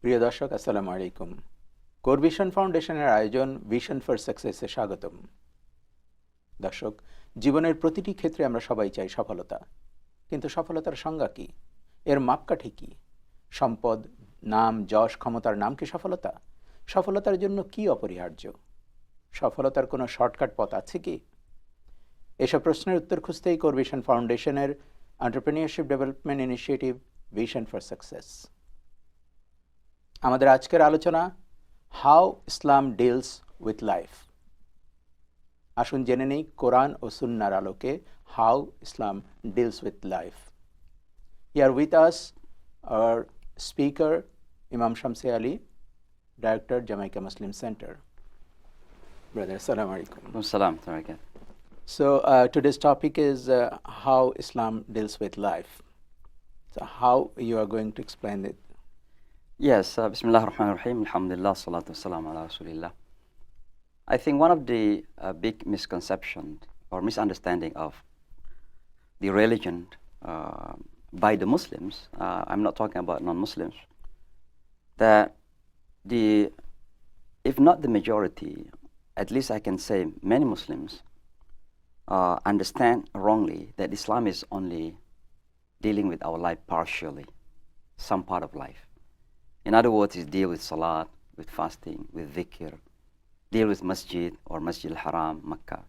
প্রিয় দর্শক, আসসালামু আলাইকুম। কোর ভিশন ফাউন্ডেশনের আয়োজন ভিশন ফর সাকসেসে স্বাগতম। দর্শক, জীবনের প্রতিটি ক্ষেত্রে আমরা সবাই চাই সফলতা, কিন্তু সফলতার সংজ্ঞা কি? এর মাপকাঠি কি? সম্পদ, নাম, যশ, ক্ষমতার নাম কি সফলতা? সফলতার জন্য কি অপরিহার্য? সফলতার কোনো শর্টকাট পথ আছে কি? এসব প্রশ্নের উত্তর খুঁজতেই কোর ভিশন ফাউন্ডেশনের entrepreneurship development initiative vision for success. আমাদের আজকের আলোচনা, how Islam deals with life. আসুন জেনে নেই কোরআন ও সুন্নাহর আলোকে how Islam deals with life. Here with us our speaker ইমাম Samsi Ali, director, Jamaica Muslim centre. Brother, আসসালামু আলাইকুম। Salam. Tarakat. So today's topic is how Islam deals with life. So how you are going to explain it? Yes, Bismillah ar-Rahman ar-Rahim, Alhamdulillah, salatu wassalam ala Rasulillah. I think one of the big misconceptions or misunderstanding of the religion by the Muslims, I'm not talking about non-Muslims, that if not the majority, at least I can say many Muslims understand wrongly that Islam is only dealing with our life partially, some part of life. In other words, it deals with salat, with fasting, with dhikr, deal with masjid or Masjid al-Haram, Makkah.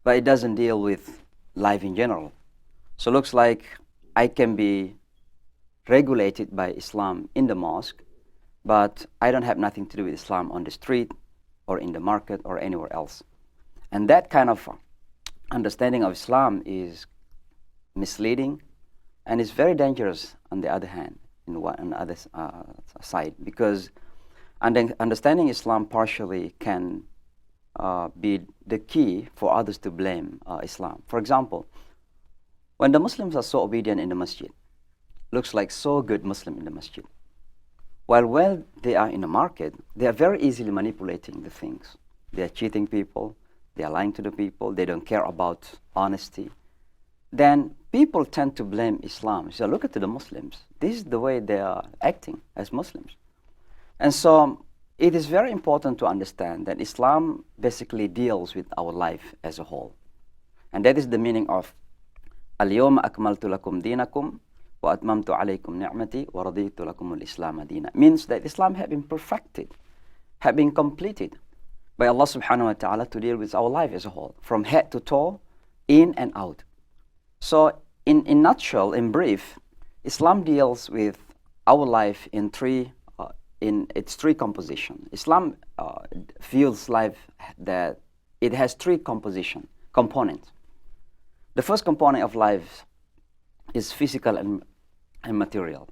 But it doesn't deal with life in general. So it looks like I can be regulated by Islam in the mosque, but I don't have nothing to do with Islam on the street or in the market or anywhere else. And that kind of understanding of Islam is misleading and is very dangerous on the other hand, on the other side, because understanding Islam partially can be the key for others to blame Islam. For example, when the Muslims are so obedient in the masjid, looks like so good Muslim in the masjid, while they are in the market, they are very easily manipulating the things. They are cheating people, they are lying to the people, they don't care about honesty. Then people tend to blame Islam. So look at the Muslims. This is the way they are acting as Muslims. And so it is very important to understand that Islam basically deals with our life as a whole. And that is the meaning of Al-Yawma akmaltu lakum dinakum wa atmamtu alaykum ni'mati wa raditu lakum al-Islam dina. Means that Islam has been perfected, has been completed by Allah subhanahu wa ta'ala to deal with our life as a whole, from head to toe, in and out. So in nutshell, in brief, Islam deals with our life in its three composition. Islam views life that it has three components. The first component of life is physical and material.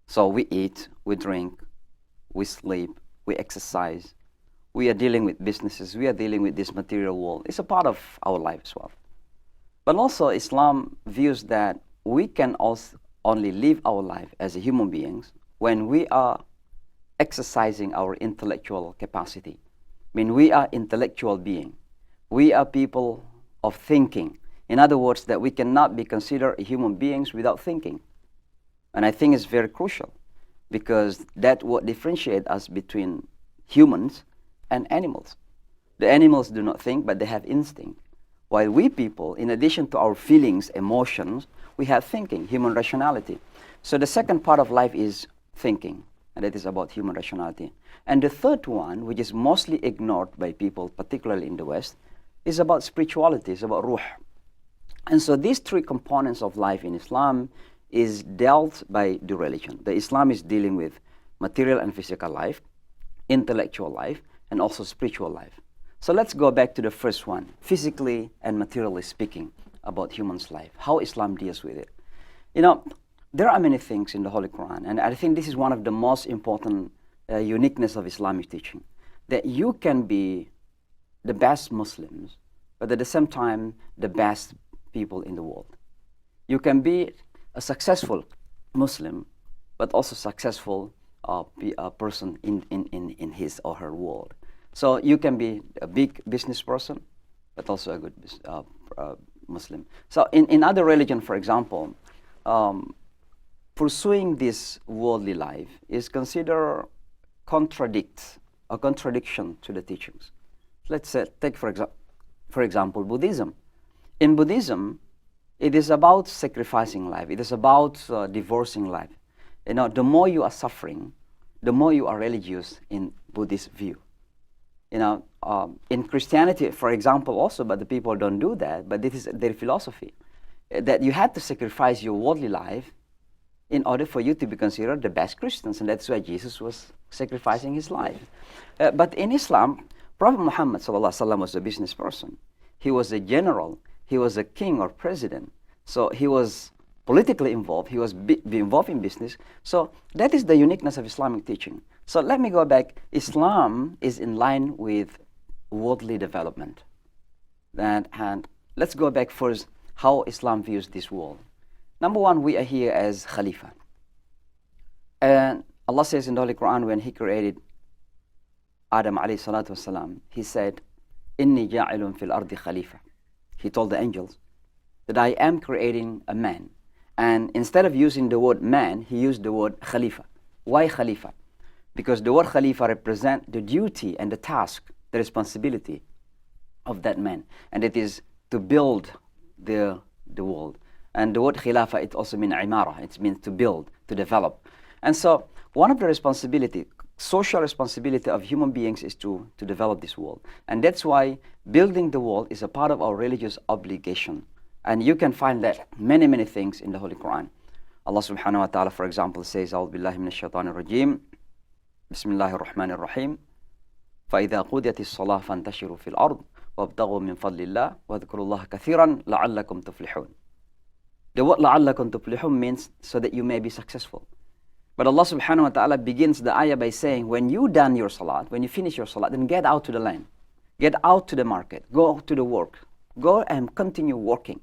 So we eat, we drink, we sleep, we exercise, we are dealing with businesses, we are dealing with this material world. It's a part of our life as well. But also Islam views that we can also only live our life as human beings when we are exercising our intellectual capacity. I mean, we are intellectual beings. We are people of thinking. In other words, that we cannot be considered human beings without thinking. And I think it's very crucial because that's what differentiates us between humans and animals. The animals do not think, but they have instinct. While we people, in addition to our feelings, emotions, we have thinking, human rationality. So the second part of life is thinking, and that is about human rationality. And the third one, which is mostly ignored by people, particularly in the West, is about spirituality, is about ruh. And so these three components of life in Islam is dealt by the religion. The Islam is dealing with material and physical life, intellectual life, and also spiritual life. So let's go back to the first one, physically and materially speaking about human's life, how Islam deals with it. You know, there are many things in the Holy Quran, and I think this is one of the most important uniqueness of Islamic teaching, that you can be the best Muslims, but at the same time, the best people in the world. You can be a successful Muslim, but also successful person in his or her world. So you can be a big business person, but also a good Muslim. So in other religion, for example, pursuing this worldly life is considered a contradiction to the teachings. Let's say, take for example, Buddhism. In Buddhism, it is about sacrificing life. It is about divorcing life. You know, the more you are suffering, the more you are religious in Buddhist view. You know, in Christianity, for example, also, but the people don't do that, but this is their philosophy, that you had to sacrifice your worldly life in order for you to be considered the best Christians, and that's why Jesus was sacrificing his life. But in Islam, Prophet Muhammad ﷺ was a business person. He was a general. He was a king or president. So he was politically involved. He was involved in business. So that is the uniqueness of Islamic teaching. So let me go back. Islam is in line with worldly development. And let's go back first how Islam views this world. Number one, we are here as Khalifa. And Allah says in the Holy Quran, when He created Adam alayhi salatu wasalam, He said, Inni ja'ilun fil ardi khalifa. He told the angels that I am creating a man. And instead of using the word man, He used the word Khalifa. Why Khalifa? Because the word Khalifa represents the duty and the task, the responsibility of that man. And it is to build the world. And the word Khilafah, it also means imara. It means to build, to develop. And so one of the responsibility, social responsibility of human beings is to develop this world. And that's why building the world is a part of our religious obligation. And you can find that many, many things in the Holy Quran. Allah subhanahu wa ta'ala, for example, says, أعوذ بالله من الشيطان الرجيم بسم الله الرحمن الرحيم فإذا قضيت الصلاة فانتشروا في الأرض وابتغوا من فضل الله واذكروا الله كثيرا لعلكم تفلحون. The word لعلكم تفلحون means so that you may be successful. But Allah subhanahu wa ta'ala begins the ayah by saying, when you done your salat, when you finish your salat, then get out to the land, get out to the market, go to the work, go and continue working.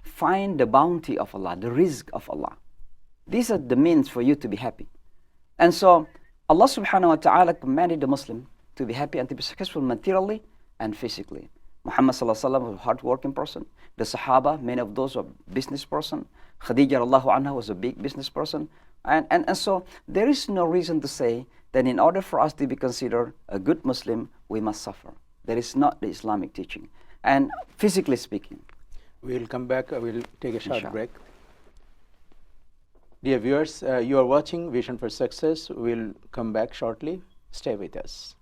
Find the bounty of Allah, the rizq of Allah. These are the means for you to be happy. And so Allah subhanahu wa ta'ala commanded the Muslim to be happy and to be successful materially and physically. Muhammad sallallahu alaihi wasallam was a hard-working person. The Sahaba, many of those were business person. Khadija radiallahu anha was a big business person. And so there is no reason to say that in order for us to be considered a good Muslim, we must suffer. That is not the Islamic teaching. And physically speaking. We'll come back. We'll take a short Inshallah. break. Dear viewers, you are watching Vision for Success. We'll come back shortly. Stay with us.